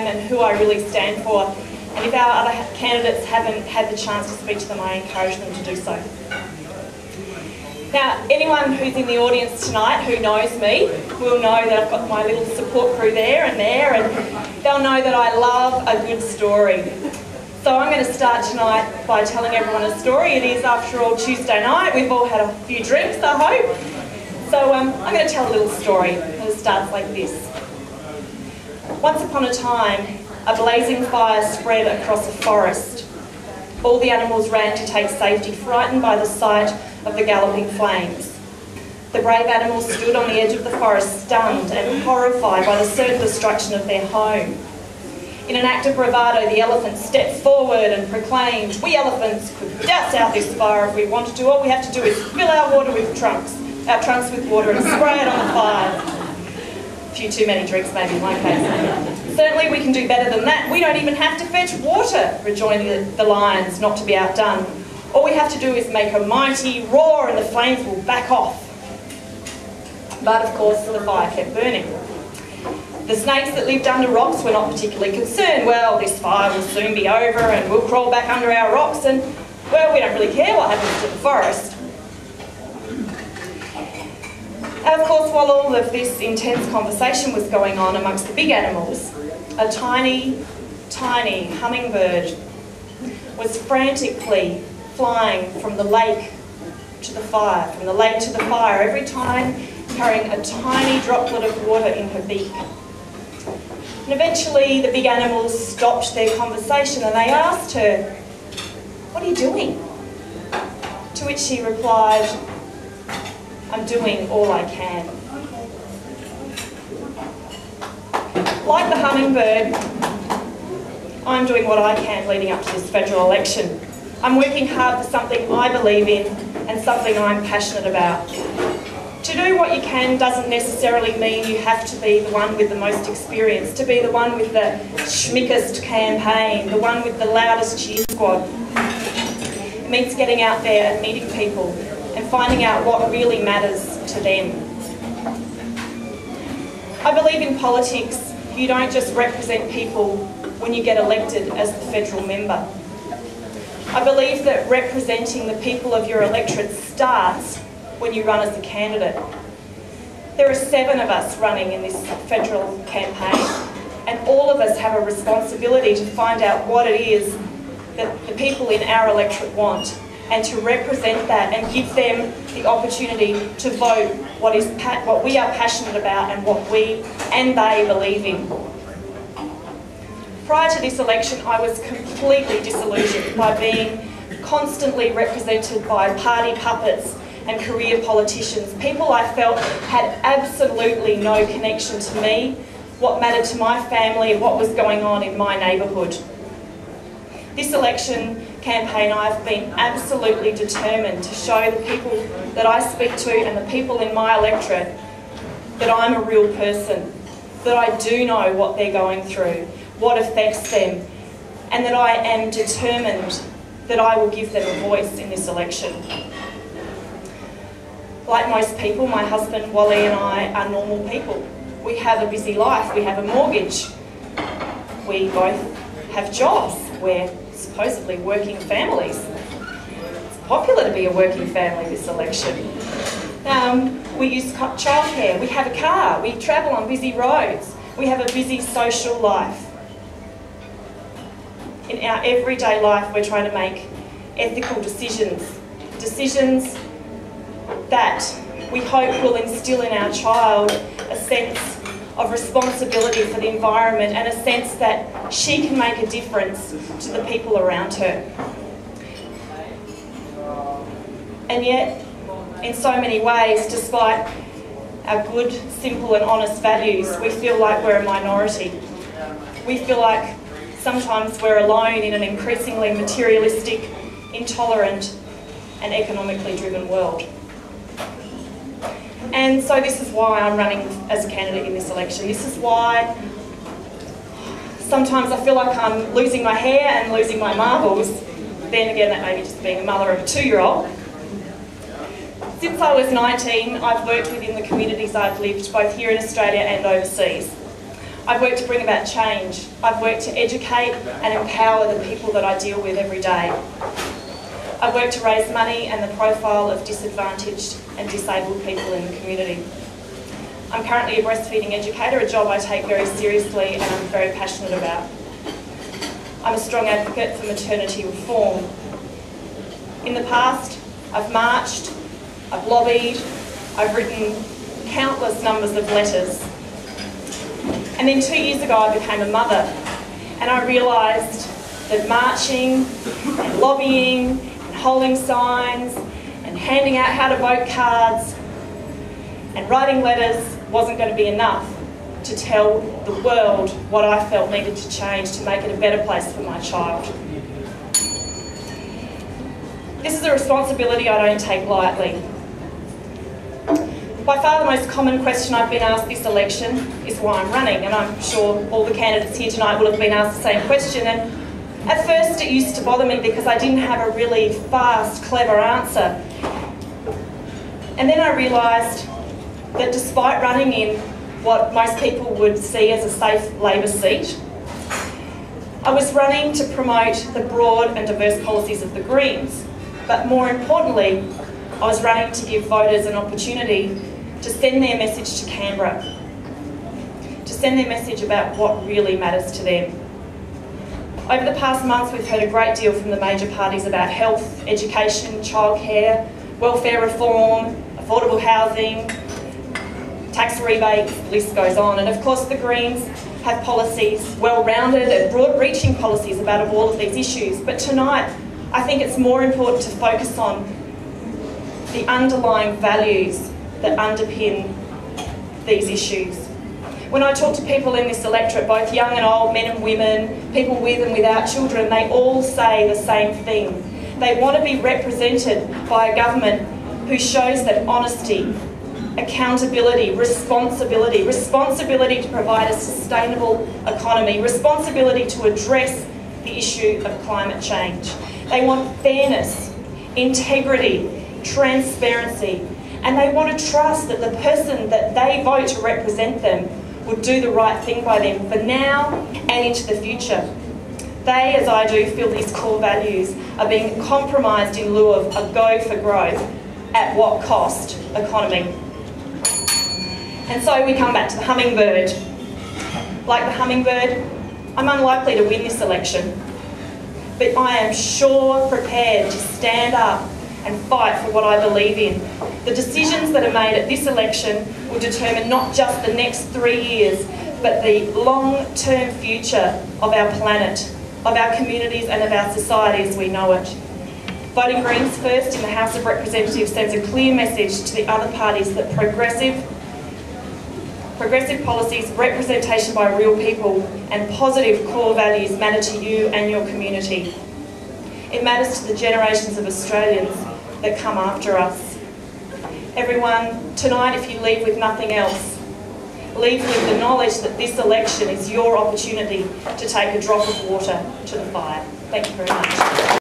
am and who I really stand for. And if our other candidates haven't had the chance to speak to them, I encourage them to do so. Now, anyone who's in the audience tonight who knows me will know that I've got my little support crew there, and they'll know that I love a good story. So I'm going to start tonight by telling everyone a story. It is, after all, Tuesday night. We've all had a few drinks, I hope. So I'm going to tell a little story, and it starts like this. Once upon a time, a blazing fire spread across a forest. All the animals ran to take safety, frightened by the sight of the galloping flames. The brave animals stood on the edge of the forest, stunned and horrified by the certain destruction of their home. In an act of bravado, the elephant stepped forward and proclaimed, "We elephants could douse out this fire if we wanted to. All we have to do is fill our trunks with water and spray it on the fire." A few too many drinks maybe in my case. "Certainly we can do better than that. We don't even have to fetch water," rejoined the lions, not to be outdone. "All we have to do is make a mighty roar and the flames will back off." But of course the fire kept burning. The snakes that lived under rocks were not particularly concerned. "Well, this fire will soon be over and we'll crawl back under our rocks and, well, we don't really care what happens to the forest." And of course, while all of this intense conversation was going on amongst the big animals, a tiny, tiny hummingbird was frantically flying from the lake to the fire, every time carrying a tiny droplet of water in her beak. And eventually the big animals stopped their conversation and they asked her, "What are you doing?" To which she replied, "I'm doing all I can." Like the hummingbird, I'm doing what I can leading up to this federal election. I'm working hard for something I believe in and something I'm passionate about. To do what you can doesn't necessarily mean you have to be the one with the most experience, to be the one with the schmickest campaign, the one with the loudest cheer squad. It means getting out there and meeting people and finding out what really matters to them. I believe in politics, you don't just represent people when you get elected as the federal member. I believe that representing the people of your electorate starts when you run as a candidate. There are 7 of us running in this federal campaign, and all of us have a responsibility to find out what it is that the people in our electorate want, and to represent that and give them the opportunity to vote what we are passionate about and what we and they believe in. Prior to this election, I was completely disillusioned by being constantly represented by party puppets and career politicians, people I felt had absolutely no connection to me, what mattered to my family, and what was going on in my neighbourhood. This election campaign, I've been absolutely determined to show the people that I speak to and the people in my electorate that I'm a real person, that I do know what they're going through, what affects them, and that I am determined that I will give them a voice in this election. Like most people, my husband Wally and I are normal people. We have a busy life, we have a mortgage, we both have jobs, we're supposedly working families. It's popular to be a working family this election. We use childcare, we have a car, we travel on busy roads, we have a busy social life. In our everyday life, we're trying to make ethical decisions that we hope will instill in our child a sense of responsibility for the environment and a sense that she can make a difference to the people around her. And yet, in so many ways, despite our good, simple and honest values, we feel like we're a minority. We feel like sometimes we're alone in an increasingly materialistic, intolerant and economically driven world. And so this is why I'm running as a candidate in this election. This is why sometimes I feel like I'm losing my hair and losing my marbles. Then again, that may be just being a mother of a 2-year-old. Since I was 19, I've worked within the communities I've lived, both here in Australia and overseas. I've worked to bring about change. I've worked to educate and empower the people that I deal with every day. I've worked to raise money and the profile of disadvantaged and disabled people in the community. I'm currently a breastfeeding educator, a job I take very seriously and I'm very passionate about. I'm a strong advocate for maternity reform. In the past, I've marched, I've lobbied, I've written countless numbers of letters. And then 2 years ago I became a mother and I realised that marching and lobbying and holding signs and handing out how to vote cards and writing letters wasn't going to be enough to tell the world what I felt needed to change to make it a better place for my child. This is a responsibility I don't take lightly. By far the most common question I've been asked this election is why I'm running, and I'm sure all the candidates here tonight will have been asked the same question. And at first it used to bother me because I didn't have a really fast, clever answer. And then I realised that despite running in what most people would see as a safe Labor seat, I was running to promote the broad and diverse policies of the Greens. But more importantly, I was running to give voters an opportunity to send their message to Canberra, to send their message about what really matters to them. Over the past months, we've heard a great deal from the major parties about health, education, childcare, welfare reform, affordable housing, tax rebates, the list goes on. And of course the Greens have policies, well-rounded and broad-reaching policies about all of these issues. But tonight, I think it's more important to focus on the underlying values that underpin these issues. When I talk to people in this electorate, both young and old, men and women, people with and without children, they all say the same thing. They want to be represented by a government who shows that honesty, accountability, responsibility to provide a sustainable economy, responsibility to address the issue of climate change. They want fairness, integrity, transparency, and they want to trust that the person that they vote to represent them will do the right thing by them for now and into the future. They, as I do, feel these core values are being compromised in lieu of a go for growth at what cost economy. And so we come back to the hummingbird. Like the hummingbird, I'm unlikely to win this election, but I am sure prepared to stand up and fight for what I believe in. The decisions that are made at this election will determine not just the next 3 years, but the long-term future of our planet, of our communities and of our society as we know it. Voting Greens first in the House of Representatives sends a clear message to the other parties that progressive policies, representation by real people and positive core values matter to you and your community. It matters to the generations of Australians that come after us. Everyone, tonight if you leave with nothing else, leave with the knowledge that this election is your opportunity to take a drop of water to the fire. Thank you very much.